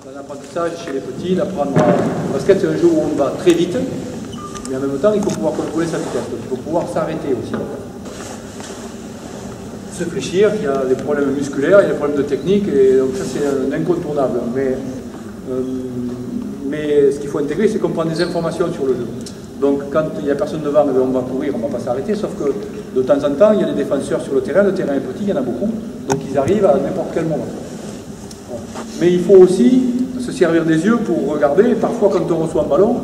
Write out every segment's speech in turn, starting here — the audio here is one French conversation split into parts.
Dans l'apprentissage chez les petits, d'apprendre le basket, c'est un jeu où on va très vite, mais en même temps, il faut pouvoir contrôler sa vitesse. Donc il faut pouvoir s'arrêter aussi. Se fléchir, il y a des problèmes musculaires, il y a des problèmes de technique, et donc ça c'est un incontournable. Mais ce qu'il faut intégrer, c'est qu'on prend des informations sur le jeu. Donc quand il n'y a personne devant, on va courir, on ne va pas s'arrêter, sauf que de temps en temps, il y a des défenseurs sur le terrain est petit, il y en a beaucoup, donc ils arrivent à n'importe quel moment. Bon. Mais il faut aussi se servir des yeux pour regarder, et parfois quand on reçoit un ballon,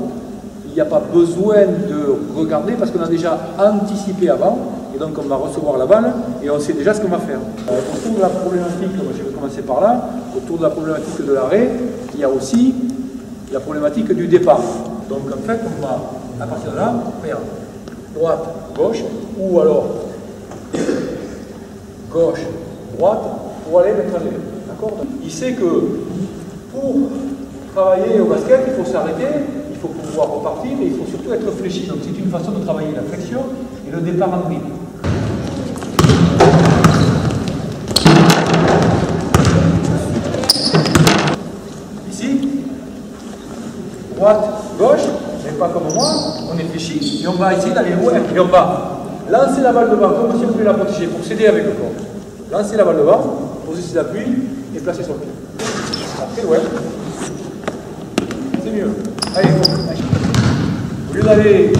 il n'y a pas besoin de regarder parce qu'on a déjà anticipé avant, et donc on va recevoir la balle et on sait déjà ce qu'on va faire. Autour de la problématique, je vais commencer par là, autour de la problématique de l'arrêt, il y a aussi la problématique du départ. Donc en fait, on va, à partir de là, faire droite, gauche, ou alors gauche, droite, pour aller mettre un lait. D'accord ? Il sait que pour travailler au basket, il faut s'arrêter, il faut pouvoir repartir, mais il faut surtout être fléchi. Donc c'est une façon de travailler la flexion et le départ en dribble. Ici, droite, gauche, mais pas comme moi, on est fléchi et on va essayer d'aller loin. Et on va lancer la balle devant, comme si on voulait la protéger, pour s'aider avec le corps. Lancer la balle devant, poser ses appuis et placer son pied. Après, ouais. C'est mieux. Allez, au lieu d'aller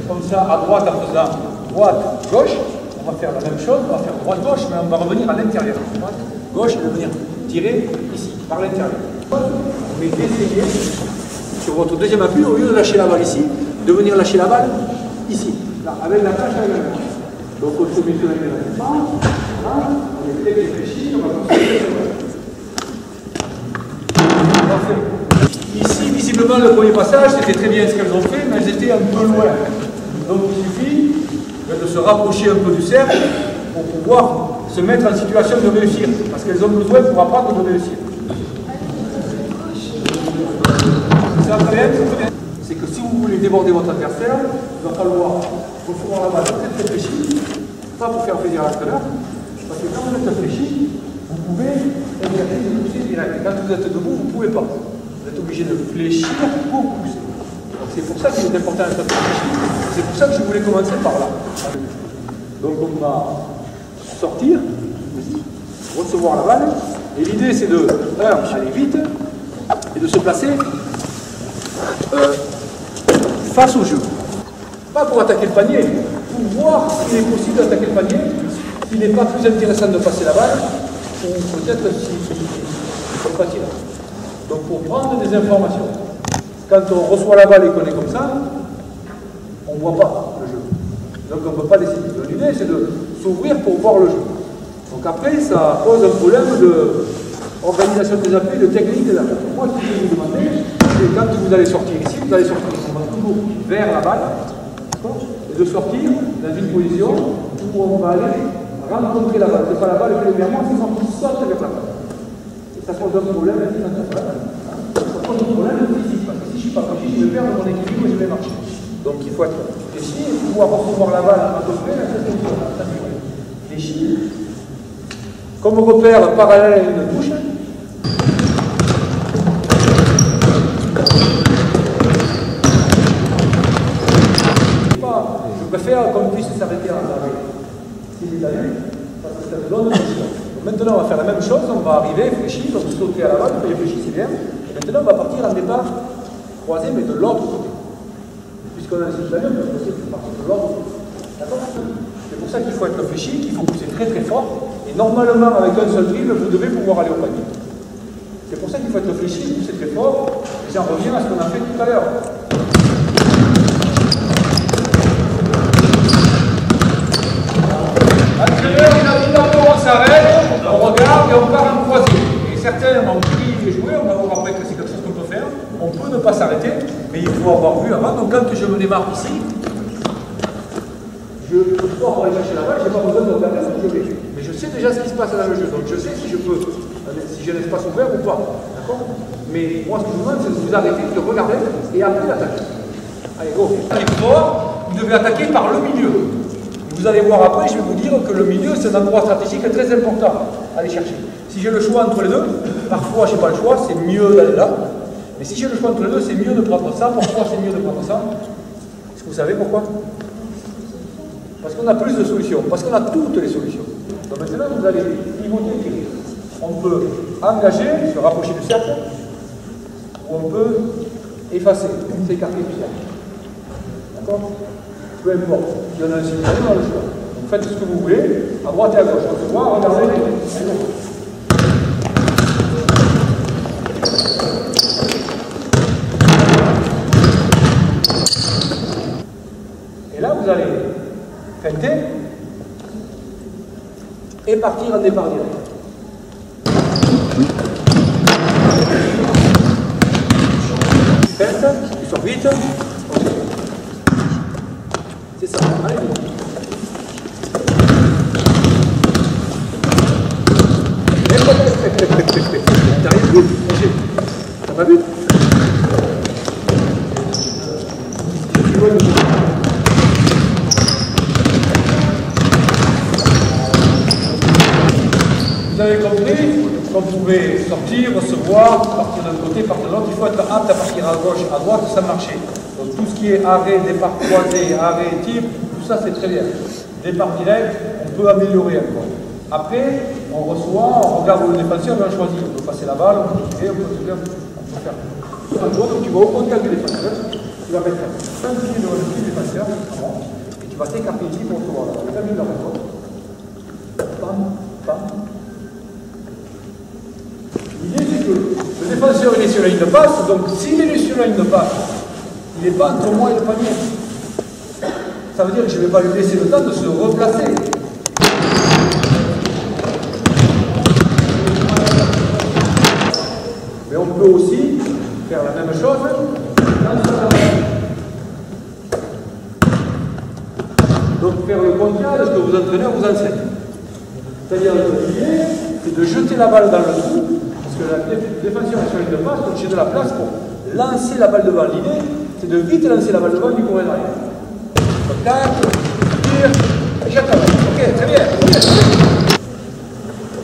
comme ça à droite en faisant droite, gauche, on va faire la même chose, on va faire droite, gauche, mais on va revenir à l'intérieur. Droite, gauche, et venir tirer ici, par l'intérieur. Mais d'essayer, sur votre deuxième appui, au lieu de lâcher la balle ici, de venir lâcher la balle ici, là, avec la tâche avec la main. Donc on se met sur la main, on est très réfléchi, on va continuer. Parfait. Ici, visiblement, le premier passage, c'était très bien ce qu'elles ont fait, mais elles étaient un peu loin. Donc il suffit de se rapprocher un peu du cercle pour pouvoir se mettre en situation de réussir, parce qu'elles ont besoin pour apprendre de réussir. C'est que si vous voulez déborder votre adversaire, il va falloir recevoir la balle très fléchie, pas pour faire plaisir à l'entraîneur, parce que quand vous êtes fléchi, vous pouvez exercer des poussées directes. Quand vous êtes debout, vous ne pouvez pas. Vous êtes obligé de fléchir pour pousser. Donc c'est pour ça qu'il est important d'être fléchi. C'est pour ça que je voulais commencer par là. Donc on va sortir, recevoir la balle, et l'idée c'est de, aller vite, et de se placer face au jeu. Pas pour attaquer le panier, pour voir s'il est possible d'attaquer le panier, s'il n'est pas plus intéressant de passer la balle, ou peut-être s'il faut partir. Donc pour prendre des informations. Quand on reçoit la balle et qu'on est comme ça, on ne voit pas le jeu. Donc on ne peut pas décider. L'idée c'est de s'ouvrir pour voir le jeu. Donc après ça pose un problème d'organisation des appuis, de technique des appuis. Moi ce que je vais vous demander, c'est quand vous allez sortir ici, vous allez sortir toujours vers la balle, et de sortir dans une position où on va aller rencontrer la balle. Ce n'est pas la balle que le verre, c'est quand on saute vers la balle. Et ça pose un problème, ça pose un problème physique, parce que si je ne suis pas fléchi, je vais perdre mon équilibre et je vais marcher. Donc il faut être fléchi et pouvoir recevoir la balle à peu près à cette position. Fléchi, comme repère parallèle à une touche. Je préfère qu'on puisse s'arrêter en arrêt. S'il est allé, parce que ça nous donne une chose. Maintenant, on va faire la même chose, on va arriver, fléchir, donc sauter à la balle, réfléchissez bien. Et maintenant, on va partir en départ croisé, mais de l'autre côté. Puisqu'on a les italien, on va partir de l'autre côté. D'accord ? C'est pour ça qu'il faut être fléchi, qu'il faut pousser très très fort. Et normalement, avec un seul dribble, vous devez pouvoir aller au panier. C'est pour ça qu'il faut être fléchi, pousser très fort. Et j'en reviens à ce qu'on a fait tout à l'heure. L'entraîneur, il a dit d'abord on s'arrête, on regarde et on part en croisé. Et certains ont pris les jouets, on va voir après que c'est quelque chose qu'on peut faire. On peut ne pas s'arrêter, mais il faut avoir vu avant. Donc quand je me démarque ici, je sors pour aller chercher la balle, je n'ai pas besoin de regarder ce que je vais. Mais je sais déjà ce qui se passe dans le jeu, donc je sais si je peux, si j'ai un espace ouvert ou pas. D'accord ? Mais moi ce que je vous demande, c'est de vous arrêter, de regarder et après d'attaquer. Allez, go. Fort, vous devez attaquer par le milieu. vous allez voir après, je vais vous dire que le milieu, c'est un endroit stratégique très important à aller chercher. Si j'ai le choix entre les deux, parfois je n'ai pas le choix, c'est mieux d'aller là. Mais si j'ai le choix entre les deux, c'est mieux de prendre ça. Pourquoi c'est mieux de prendre ça? Est-ce que vous savez pourquoi? Parce qu'on a plus de solutions, parce qu'on a toutes les solutions. Donc maintenant, vous allez pivoter et tirer. On peut engager, se rapprocher du cercle, ou on peut effacer, s'écarter du cercle. D'accord? Peu importe. Il y en a un signal, on a le choix. Donc faites ce que vous voulez, à droite et à gauche. On se voit, regardez. Et là, vous allez feinter et partir en départ direct. Feinte, tu sors vite. C'est ça, allez. T'arrives vite, t'as pas vu? Vous avez compris qu'on pouvait sortir, recevoir, partir d'un côté, partir de l'autre. Il faut être apte à partir à gauche, à droite, ça marchait. Donc tout ce qui est arrêt, départ croisé, arrêt, tir, tout ça c'est très bien. Départ direct, on peut améliorer encore. Après, on reçoit, on regarde où le défenseur va choisir. On peut passer la balle, on peut tirer, on peut tirer, on peut faire. Donc tu vas au contact du défenseur, tu vas mettre un pied devant le pied du défenseur, et tu vas t'écarter ici pour recevoir la balle. Tu as mis la réponse. Pam, pam. L'idée c'est que le défenseur il est sur la ligne de passe, donc s'il est sur la ligne de passe, il n'est pas entre moi et le panier. Ça veut dire que je ne vais pas lui laisser le temps de se replacer. Mais on peut aussi faire la même chose dans ce sens. Donc faire le contraire de ce que vos entraîneurs vous enseignent. C'est-à-dire l'idée, c'est de jeter la balle dans le trou, parce que le défenseur est sur la ligne de passe, donc j'ai de la place pour lancer la balle devant. L'idée, c'est de vite lancer la balle devant du courir derrière. Contact, tire, et j'attends. Ok, très bien.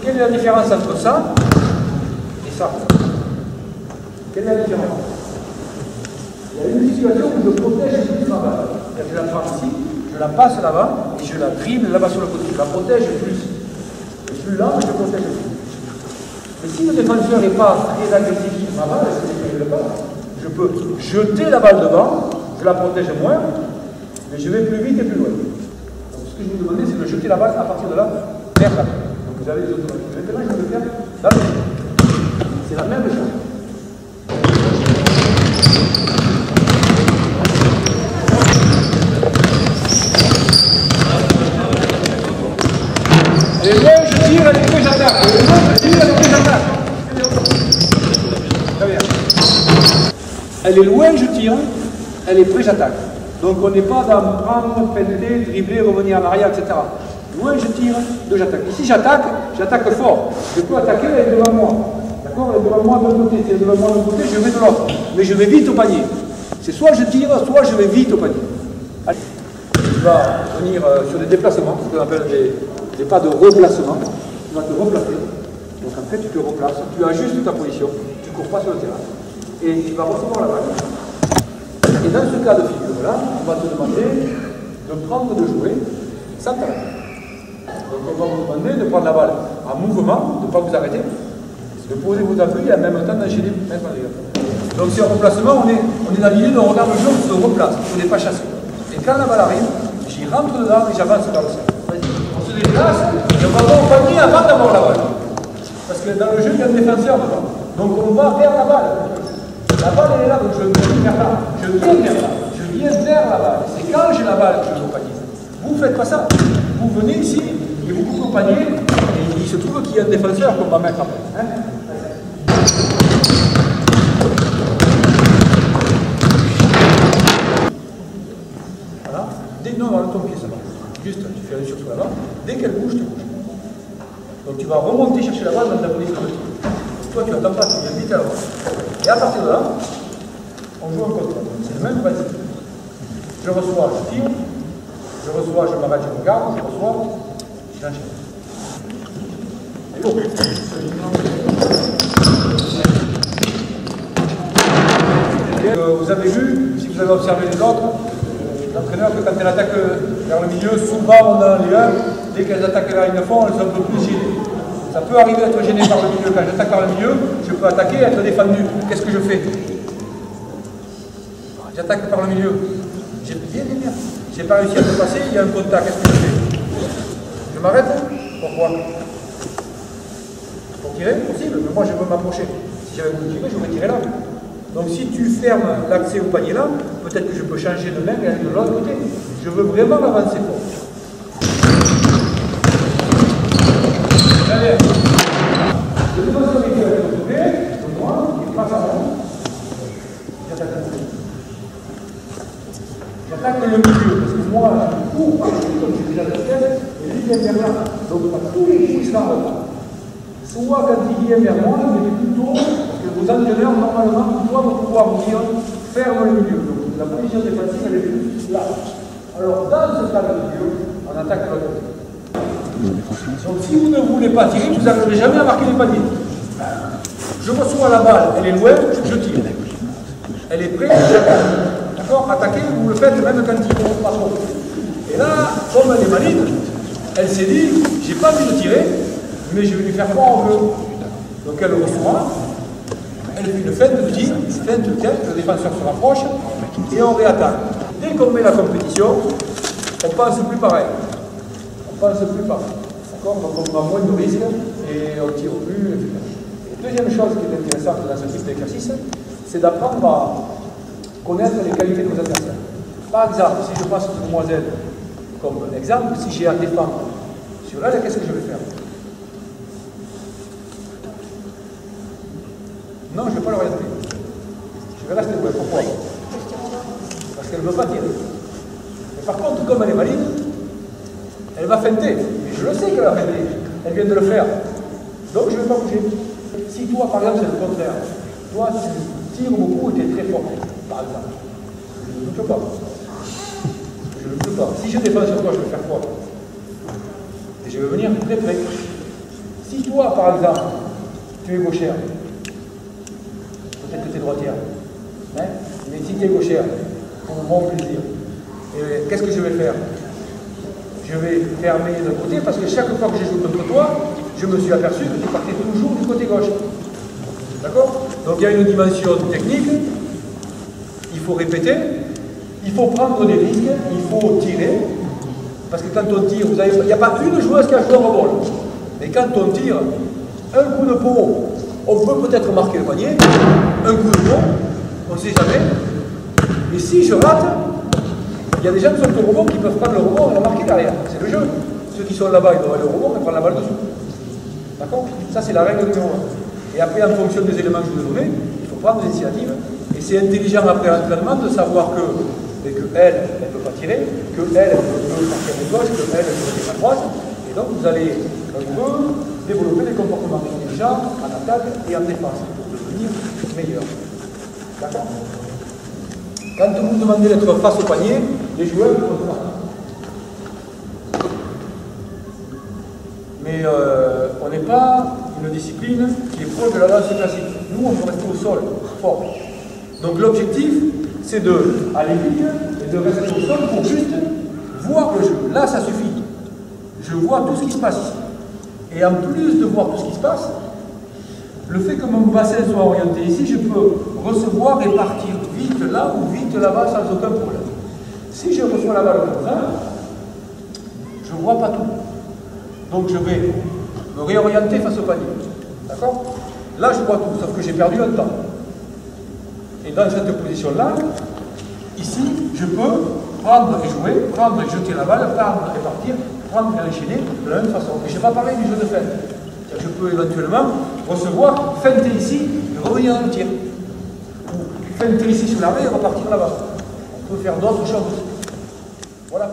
Quelle est la différence entre ça et ça? Quelle est la différence? Il y a une situation où je protège plus ma balle. Je la prends ici, je la passe là-bas, et je la dribble là-bas sur le côté. Je la protège plus. Et plus là, je protège plus. Mais si le défenseur n'est pas très agressif sur ma balle, je peux jeter la balle devant, je la protège moins, mais je vais plus vite et plus loin. Donc ce que je vous demandais, c'est de jeter la balle à partir de là vers la balle. Donc vous avez les autres balles. Maintenant, je vais le faire dans le jeu. C'est la même chose. Et là, je tire, et après j'attaque. Et là, je tire, et après j'attaque. Très bien. Elle est loin, je tire. Elle est près, j'attaque. Donc on n'est pas dans prendre, peiner, dribbler, revenir en arrière, etc. Loin, je tire, deux, j'attaque. Ici, j'attaque fort. Je peux attaquer, elle est devant moi. D'accord? Elle est devant moi d'un côté. Si elle est devant moi d'un côté, je vais de l'autre. Mais je vais vite au panier. C'est soit je tire, soit je vais vite au panier. Allez. Tu vas venir sur des déplacements, ce qu'on appelle des pas de replacement. Tu vas te replacer. Donc en fait, tu te replaces, tu ajustes ta position, tu ne cours pas sur le terrain. Et tu vas recevoir la balle. Et dans ce cas de figure-là, on va te demander de prendre, de jouer sans t'arrêter. Donc on va vous demander de prendre la balle en mouvement, de ne pas vous arrêter, de poser vos appuis et en même temps d'enchaîner. Donc c'est un replacement, on est dans l'idée de regarder le jeu, on se replace, on n'est pas chassé. Et quand la balle arrive, j'y rentre dedans et j'avance vers le cercle. On se déplace et on va au panier avant d'avoir la balle. Parce que dans le jeu, il y a un défenseur devant. Donc on va vers la balle. La balle elle est là, donc je viens vers là. Je viens vers là. Je viens vers la balle. C'est quand j'ai la balle que je vais au panier. Vous ne faites pas ça. Vous venez ici et vous coupez au panier et il se trouve qu'il y a un défenseur qu'on va mettre après. Hein? Voilà. Dès que nous on va ton pied, ça va. Juste, tu fais un sursaut là-bas. Dès qu'elle bouge, tu bouges. Donc tu vas remonter chercher la balle dans ta position de tir. Toi, tu n'attends pas, tu viens vite à la balle. Et à partir de là, on joue un contre. C'est le même principe. Je reçois, je tire, Je reçois, je m'arrête, je regarde, je reçois, j'enchaîne. Et bon. Vous avez vu, si vous avez observé les autres, l'entraîneur, que quand elle attaque vers le milieu, souvent dans les 1, dès qu'elles attaquent vers une fond, elles sont un peu plus gênées. Ça peut arriver d'être gêné par le milieu. Quand j'attaque par le milieu, je peux attaquer et être défendu. Qu'est-ce que je fais? J'attaque par le milieu. J'ai bien. J'ai pas réussi à me passer, il y a un contact. Qu'est-ce que je fais? Je m'arrête? Pourquoi? Pour tirer? Possible, mais moi je veux m'approcher. Si j'avais voulu tirer, je voudrais tirer là. Donc si tu fermes l'accès au panier là, peut-être que je peux changer de main et aller de l'autre côté. Je veux vraiment avancer fort. Allez. Je demande sur les deux, le droit, et face à moi. J'attaque le milieu, parce que moi, je cours par le milieu, comme j'ai déjà dit, et lui vient vers là. Donc à tous les coups, il sera en retard. Soit quand il vient vers moi, mais plutôt, parce que vos entraîneurs, normalement, doivent pouvoir vous dire ferme le milieu. Donc la position défensive, elle est plus là. Alors dans ce cas de milieu, on attaque l'autre côté. Donc si vous ne voulez pas tirer, vous n'arriverez jamais à marquer les paniers. Je reçois la balle, elle est loin, je tire. Elle est prête, j'attaque. D'accord? Attaquer, vous le faites même quand il faut pas trop. Et là, comme elle est maligne, elle s'est dit, j'ai pas envie de tirer, mais je vais lui faire croire en bleu. Donc elle reçoit, elle fait une feinte de tir, feinte de tête, le défenseur se rapproche et on réattaque. Dès qu'on met la compétition, on pense plus pareil. On pense plus pareil. D'accord? Donc on prend moins de risques et on tire plus, etc. Et deuxième chose qui est intéressante dans ce type d'exercice, c'est d'apprendre à connaître les qualités de nos adversaires. Par exemple, si je passe une demoiselle comme exemple, si j'ai à défendre sur elle, qu'est-ce que je vais faire? Non, je ne vais pas l'orienter. Je vais rester loin. Pourquoi? Parce qu'elle ne veut pas tirer. Mais par contre, comme elle est maligne, elle va feinter. Et je le sais qu'elle va feinter. Elle vient de le faire. Donc je ne vais pas bouger. Si toi, par exemple, c'est le contraire. Toi, tu tires beaucoup et tu es très fort, par exemple. Je ne peux pas. Je ne peux pas. Si je défends sur toi, je vais faire quoi? Et je vais venir très près. Si toi, par exemple, tu es gauchère, peut-être que tu es droitière, hein? Mais si tu es gauchère, pour mon plaisir, qu'est-ce que je vais faire? Je vais fermer d'un côté, parce que chaque fois que j'ai joué contre toi, je me suis aperçu que tu partais toujours du côté gauche. D'accord? Donc il y a une dimension technique, il faut répéter, il faut prendre des risques, il faut tirer, parce que quand on tire, il n'y a pas une joueuse qui a joué en rebond. Mais quand on tire, un coup de peau, on peut peut-être marquer le panier, un coup de peau, on ne sait jamais. Et si je rate, il y a des gens qui sont au rebond qui peuvent prendre le rebond et la marquer derrière. C'est le jeu. Ceux qui sont là-bas, ils doivent aller au rebond et prendre la balle dessous. D'accord? Ça, c'est la règle numéro 1. Et après, en fonction des éléments que je vous ai donnés, il faut prendre des initiatives. Et c'est intelligent après l'entraînement de savoir que elle ne peut pas tirer, qu'elle veut partir de gauche, qu'elle veut tirer à droite. Et donc, vous allez développer des comportements intelligents en attaque et en défense pour devenir meilleur. D'accord? Quand vous demandez d'être face au panier, les joueurs font ça. Mais on n'est pas une discipline qui est proche de la danse classique. Nous, on veut rester au sol, fort. Donc l'objectif, c'est d'aller vite et de rester au sol pour juste voir le jeu. Là, ça suffit. Je vois tout ce qui se passe ici. Et en plus de voir tout ce qui se passe, le fait que mon bassin soit orienté ici, je peux recevoir et partir vite là ou vite là-bas sans aucun problème. Si je reçois la balle comme ça, je ne vois pas tout. Donc je vais me réorienter face au panier. D'accord? Là, je vois tout, sauf que j'ai perdu un temps. Et dans cette position-là, ici, je peux prendre et jouer, prendre et jeter la balle, prendre et partir, prendre et enchaîner de la même façon. Mais je n'ai pas parlé du jeu de feinte. Je peux éventuellement recevoir, feinter ici et revenir dans le tir. Ou feinter ici sur l'arrêt et repartir là-bas. On peut faire d'autres choses aussi. Voilà.